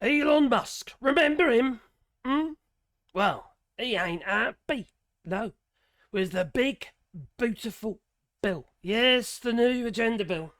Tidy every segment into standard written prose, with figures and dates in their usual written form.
Elon Musk, remember him? Hmm? Well, he ain't happy, no, with the big, beautiful bill. Yes, the new agenda bill.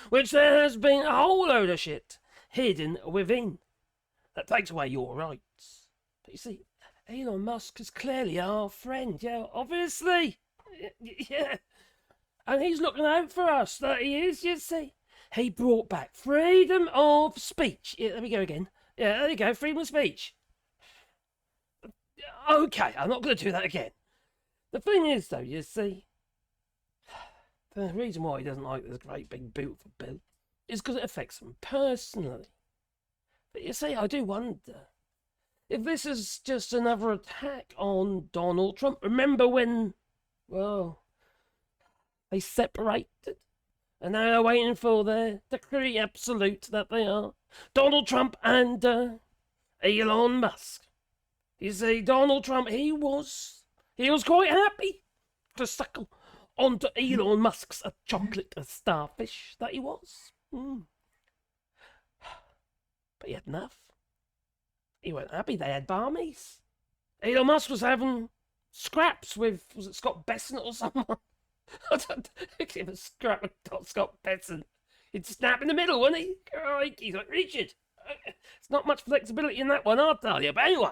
Which there has been a whole load of shit hidden within that takes away your rights. But you see, Elon Musk is clearly our friend, yeah, obviously. Yeah. And he's looking out for us, that he is, you see. He brought back freedom of speech. Yeah, there we go again. Yeah, there you go, freedom of speech. Okay, I'm not going to do that again. The thing is, though, you see, the reason why he doesn't like this great big beautiful bill is because it affects him personally. But you see, I do wonder if this is just another attack on Donald Trump. Remember when, well, they separated? And now they're waiting for their decree absolute that they are. Donald Trump and Elon Musk. You see, Donald Trump, he was quite happy to suckle onto Elon Musk's chocolate starfish that he was. But he had enough. He weren't happy. They had barmies. Elon Musk was having scraps with, was it Scott Bessent or someone? I don't give a scrap of Scott Bessent. He'd snap in the middle, wouldn't he? He's like, Richard. It's not much flexibility in that one, I'll tell you. But anyway,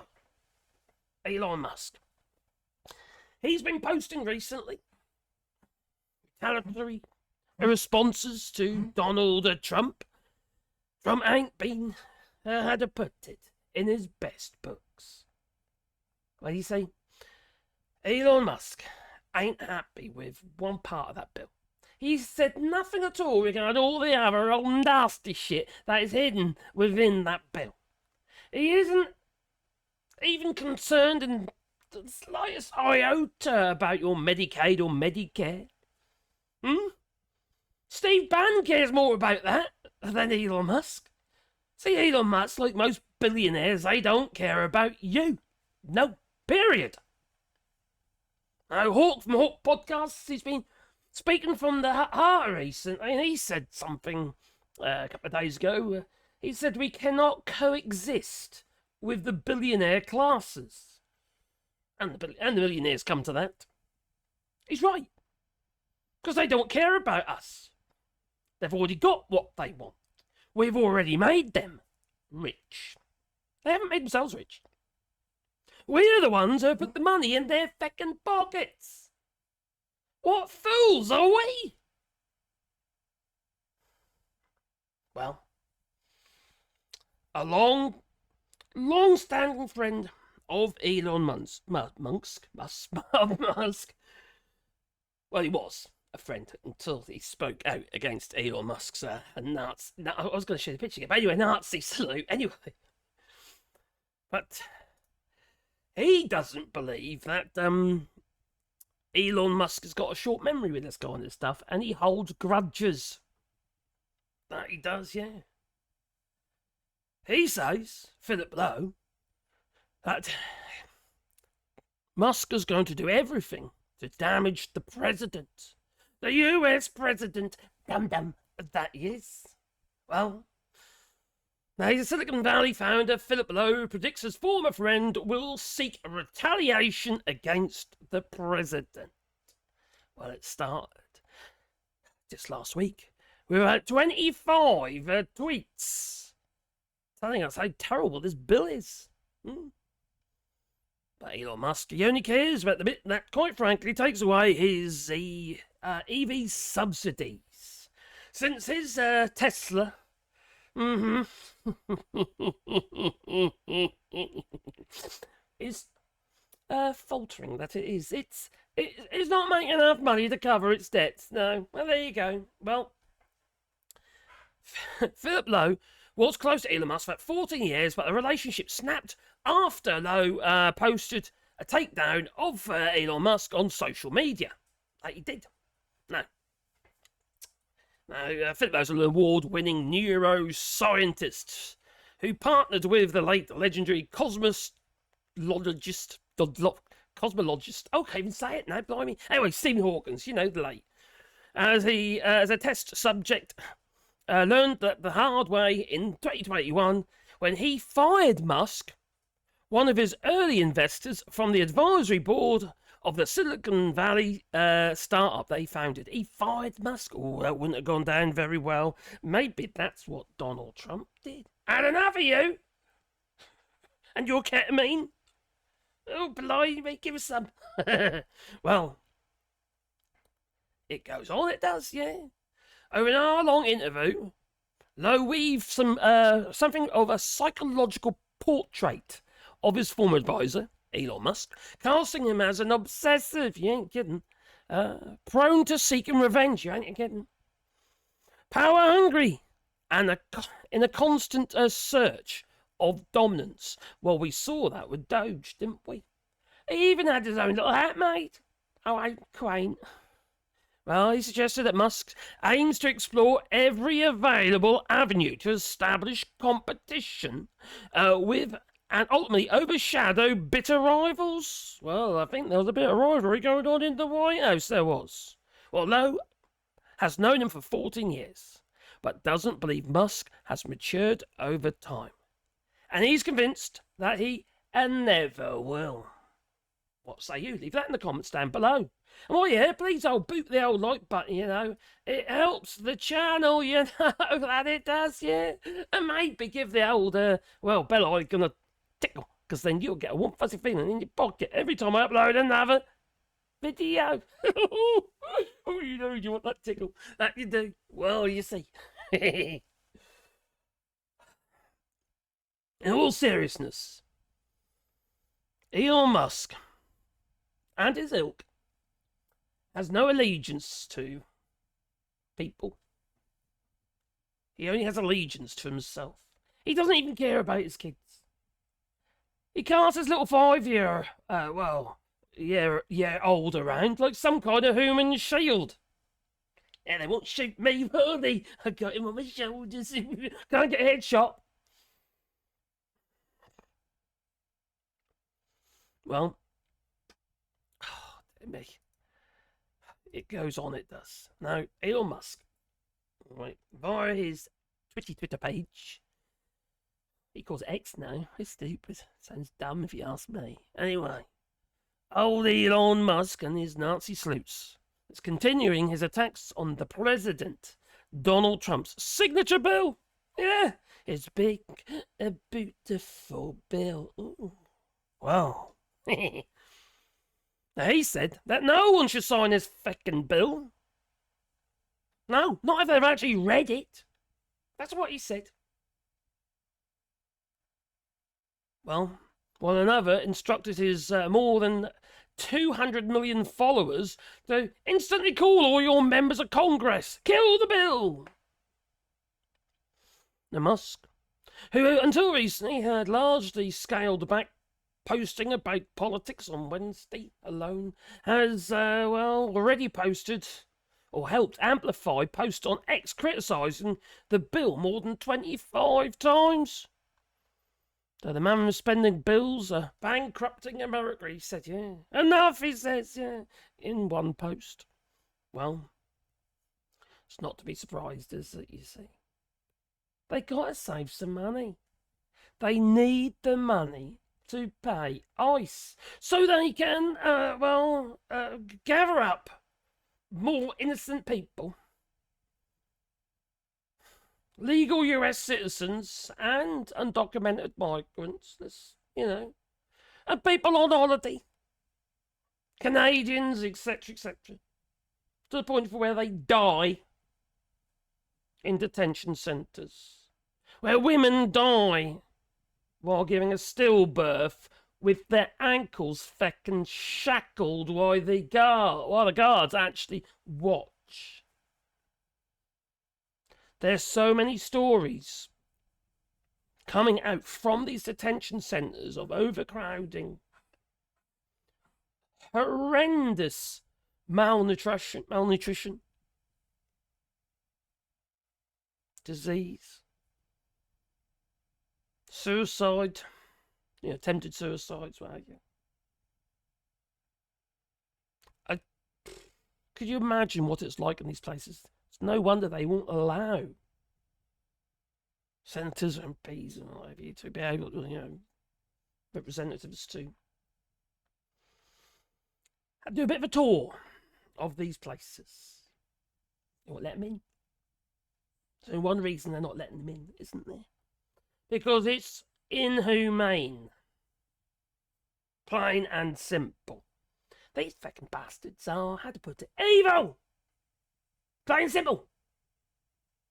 Elon Musk. He's been posting recently retaliatory responses to Donald Trump. Trump ain't been, how to put it, in his best books. What do you say? Elon Musk ain't happy with one part of that bill. He said nothing at all regarding all the other old nasty shit that is hidden within that bill. He isn't even concerned in the slightest iota about your Medicaid or Medicare. Steve Bannon cares more about that than Elon Musk. See, Elon Musk, like most billionaires, they don't care about you. No, period. Now, Hawk from Hawk Podcasts, he's been speaking from the heart recently, and he said something a couple of days ago. He said we cannot coexist with the billionaire classes. And the millionaires come to that. He's right. Because they don't care about us. They've already got what they want. We've already made them rich. They haven't made themselves rich. We're the ones who put the money in their feckin' pockets. What fools are we? Well, a long-standing friend of Elon Musk. Well, he was a friend until he spoke out against Elon Musk's Nazi. No, I was going to show the picture again, but anyway, Nazi salute. Anyway, but he doesn't believe that Elon Musk has got a short memory with this kind of stuff, and he holds grudges. That he does, yeah. He says, Philip Lowe, that Musk is going to do everything to damage the president. The US president, dum-dum, that he is. Well, now the Silicon Valley founder, Philip Lowe, predicts his former friend will seek retaliation against the president. Well, it started just last week. We were at 25 tweets telling us how terrible this bill is. But Elon Musk, he only cares about the bit that, quite frankly, takes away his EV subsidies. Since his Tesla... is faltering, that it is. It's not making enough money to cover its debts. No. Well, there you go. Well, Philip Lowe was close to Elon Musk for 14 years, but the relationship snapped after Lowe posted a takedown of Elon Musk on social media. Like he did. Now, Philip Lowe's an award-winning neuroscientist who partnered with the late legendary cosmologist. Oh, I can't even say it now, blimey. Anyway, Stephen Hawkins, you know, the late. As a test subject learned that the hard way in 2021 when he fired Musk, one of his early investors, from the advisory board of the Silicon Valley startup they founded. He fired Musk. Oh, that wouldn't have gone down very well. Maybe that's what Donald Trump did. Had enough of you and your ketamine. Oh, blimey, give us some. Well, it goes on, it does, yeah. Over an hour-long interview, Lowe weaved something of a psychological portrait of his former advisor, Elon Musk, casting him as an obsessive, you ain't kidding, prone to seeking revenge, you ain't kidding, power-hungry, and in a constant search of dominance. Well, we saw that with Doge, didn't we? He even had his own little hat made. Oh, ain't quaint. Well, he suggested that Musk aims to explore every available avenue to establish competition with and ultimately overshadow bitter rivals. Well, I think there was a bit of rivalry going on in the White House, there was. Well, Lowe has known him for 14 years, but doesn't believe Musk has matured over time. And he's convinced that he never will. What say you? Leave that in the comments down below. And while you're here, please boot the old like button, you know. It helps the channel, you know, that it does, yeah. And maybe give the old, bell icon a tickle, because then you'll get a warm fuzzy feeling in your pocket every time I upload another video. Oh, you know you want that tickle. That you do. Well, you see. In all seriousness, Elon Musk and his ilk has no allegiance to people. He only has allegiance to himself. He doesn't even care about his kids. He casts his little 5-year, old around like some kind of human shield. Yeah, they won't shoot me, will they? I got him on my shoulders. Can't get a headshot. Well, dear me. It goes on, it does. Now, Elon Musk, right, via his Twitter page, he calls it X now. It's stupid. Sounds dumb if you ask me. Anyway, old Elon Musk and his Nazi sleuths is continuing his attacks on the president, Donald Trump's signature bill. Yeah, his big, beautiful bill. Ooh. Wow. Now, he said that no one should sign his feckin' bill. No, not if they've actually read it. That's what he said. Well, one another instructed his more than 200 million followers to instantly call all your members of Congress. Kill the bill. Now, Musk, who until recently had largely scaled back posting about politics on Wednesday alone, has, already posted or helped amplify posts on X criticising the bill more than 25 times. So the man was spending bills bankrupting America, he said, yeah. Enough, he says, yeah, in one post. Well, it's not to be surprised, is it, you see? They got to save some money. They need the money to pay ICE so they can, gather up more innocent people, legal US citizens and undocumented migrants, and people on holiday, Canadians, etc., etc., to the point where they die in detention centres, where women die while giving a stillbirth with their ankles feckin' shackled while the guards actually watch. There's so many stories coming out from these detention centres of overcrowding, horrendous malnutrition, disease, suicide, attempted suicides, what have you. Could you imagine what it's like in these places? It's no wonder they won't allow senators and MPs and what have you to be able to, representatives to do a bit of a tour of these places. You won't let them in. So one reason they're not letting them in, isn't there? Because it's inhumane. Plain and simple. These fucking bastards are, how to put it, evil! Plain and simple.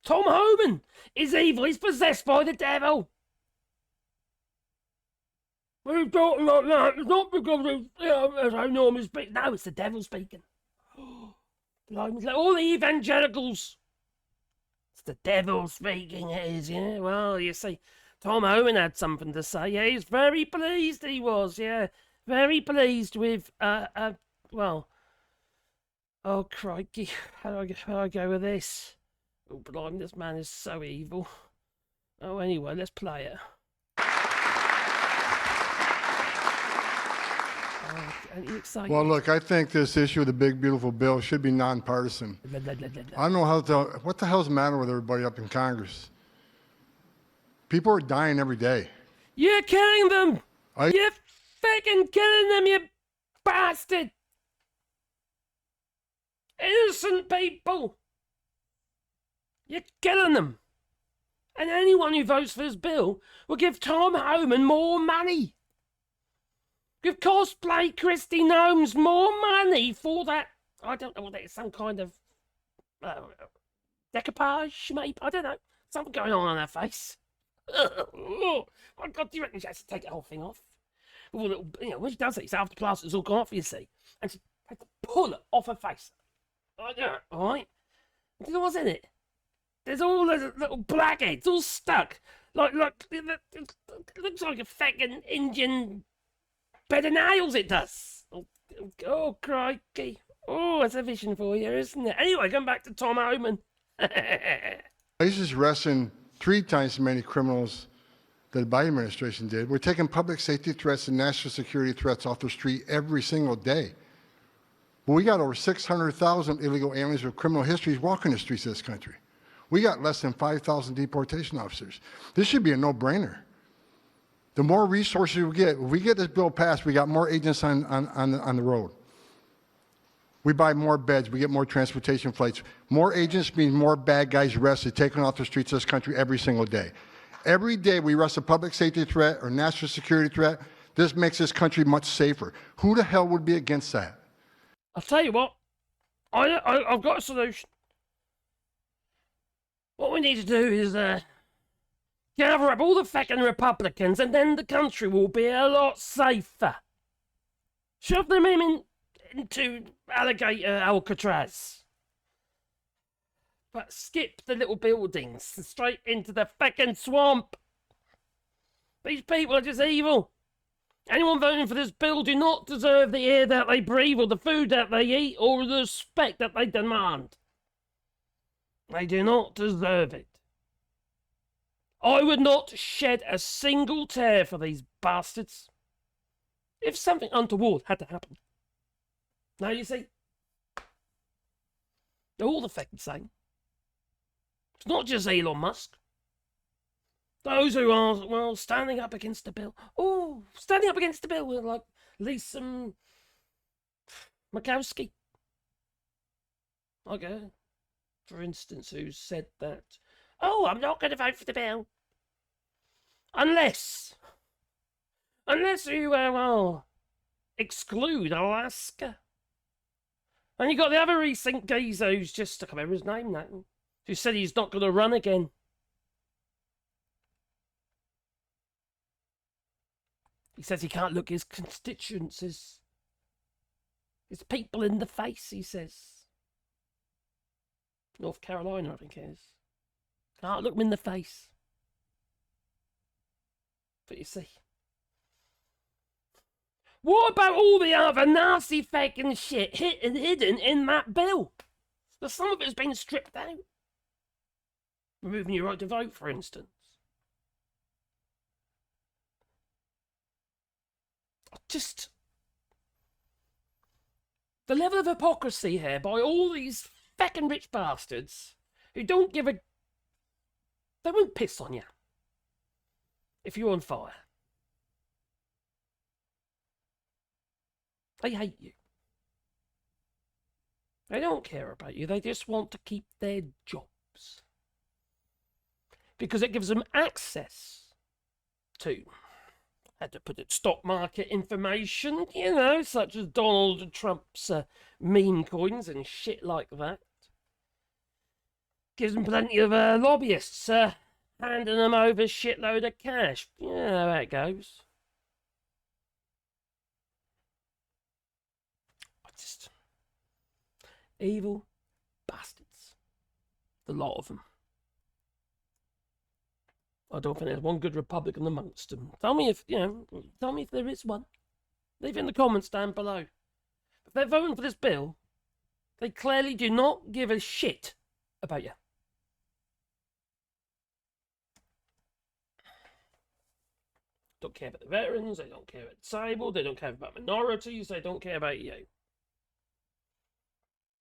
Tom Homan is evil. He's possessed by the devil. We're talking like that. It's not because it's how Norman speaks. No, it's the devil speaking. All the evangelicals. It's the devil speaking, it is, yeah. Well, you see, Tom Homan had something to say. Yeah, he's very pleased, he was, yeah. Very pleased with, well, oh, crikey. How do I go with this? Oh, blimey, this man is so evil. Oh, anyway, let's play it. Well, look, I think this issue of the big, beautiful bill should be nonpartisan. I don't know what the hell's the matter with everybody up in Congress? People are dying every day. You're killing them! You're fucking killing them, you bastard! Innocent people! You're killing them! And anyone who votes for this bill will give Tom Homan more money! Give Cosplay Christy Gnomes more money for that. I don't know what that is. Some kind of decoupage, maybe. I don't know. Something going on her face. Oh my God! Do you reckon she has to take the whole thing off? Well, when she does it, it's after the plaster's all gone off. You see, and she had to pull it off her face. All right. You know what's in it? There's all those little blackheads, all stuck. Like it looks like a fucking Indian. Better nails it does. Oh, crikey. Oh, it's a vision for you, isn't it? Anyway, going back to Tom Homan. ISIS arresting 3 times as many criminals that the Biden administration did. We're taking public safety threats and national security threats off the street every single day. But we got over 600,000 illegal aliens with criminal histories walking the streets of this country. We got less than 5,000 deportation officers. This should be a no-brainer. The more resources we get, if we get this bill passed, we got more agents on the road. We buy more beds, we get more transportation flights. More agents means more bad guys arrested, taken off the streets of this country every single day. Every day we arrest a public safety threat or national security threat. This makes this country much safer. Who the hell would be against that? I'll tell you what, I've got a solution. What we need to do is, gather up all the fucking Republicans and then the country will be a lot safer. Shove them into alligator Alcatraz. But skip the little buildings straight into the fucking swamp. These people are just evil. Anyone voting for this bill do not deserve the air that they breathe or the food that they eat or the respect that they demand. They do not deserve it. I would not shed a single tear for these bastards if something untoward had to happen. Now you see, they're all the fucking same. It's not just Elon Musk. Those who are, well, standing up against the bill. Oh, standing up against the bill were like Lisa Murkowski. Okay, for instance, who said that, oh, I'm not going to vote for the bill. Unless you, well, exclude Alaska. And you got the other recent geezer who's just, I can't remember his name now, who said he's not going to run again. He says he can't look his constituents, his people in the face, he says. North Carolina, I think it is. Can't look them in the face. But you see, what about all the other nasty fucking shit hidden in that bill? But some of it has been stripped out. Removing your right to vote, for instance. Just the level of hypocrisy here by all these fucking rich bastards who don't give a... They won't piss on you. if you're on fire. They hate you. They don't care about you. They just want to keep their jobs. Because it gives them access to, had to put it, stock market information, such as Donald Trump's meme coins and shit like that. Gives them plenty of lobbyists handing them over a shitload of cash. You know how it goes. Evil bastards. The lot of them. I don't think there's one good Republican amongst them. Tell me if there is one. Leave it in the comments down below. If they're voting for this bill, they clearly do not give a shit about you. Don't care about the veterans, they don't care about the disabled, they don't care about minorities, they don't care about you.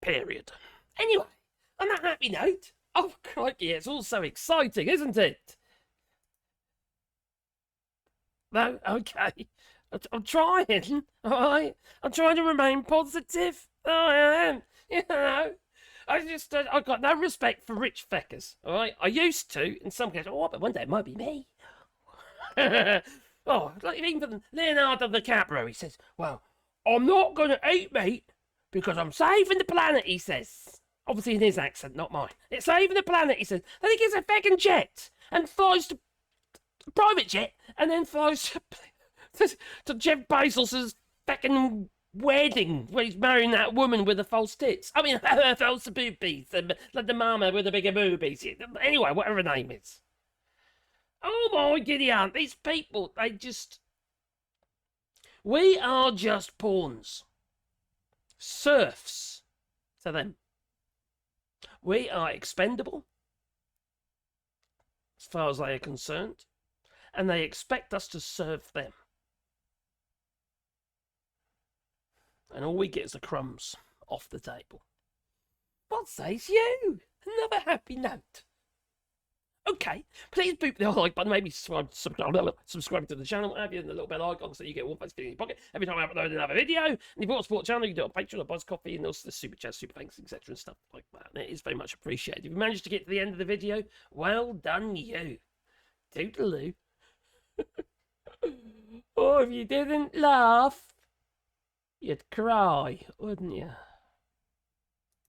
Period. Anyway, on that happy note, oh crikey, it's all so exciting, isn't it? No, okay. I'm trying, alright? I'm trying to remain positive. I am, I've got no respect for rich feckers, alright? I used to, in some cases, but one day it might be me. Like even Leonardo DiCaprio, he says, well, I'm not going to eat meat because I'm saving the planet, he says. Obviously in his accent, not mine. It's saving the planet, he says. Then he gets a fucking jet and flies to a private jet and then flies to Jeff Bezos' fucking wedding where he's marrying that woman with the false tits. I mean, false boobies, like the mama with the bigger boobies. Anyway, whatever her name is. Oh my Gideon, these people, we are just pawns. Serfs to them. We are expendable, as far as they are concerned, and they expect us to serve them. And all we get is the crumbs off the table. What says you? Another happy note. Okay, please boop the like button, maybe subscribe to the channel, have you, and the little bell icon so you get one place in your pocket every time I upload another video. And if you want to support the channel, you can do it on Patreon or Buzz Coffee, and also the super chat, super thanks, etc. and stuff like that. And it is very much appreciated. If you managed to get to the end of the video, well done you. Toodaloo. Or if you didn't laugh, you'd cry, wouldn't you?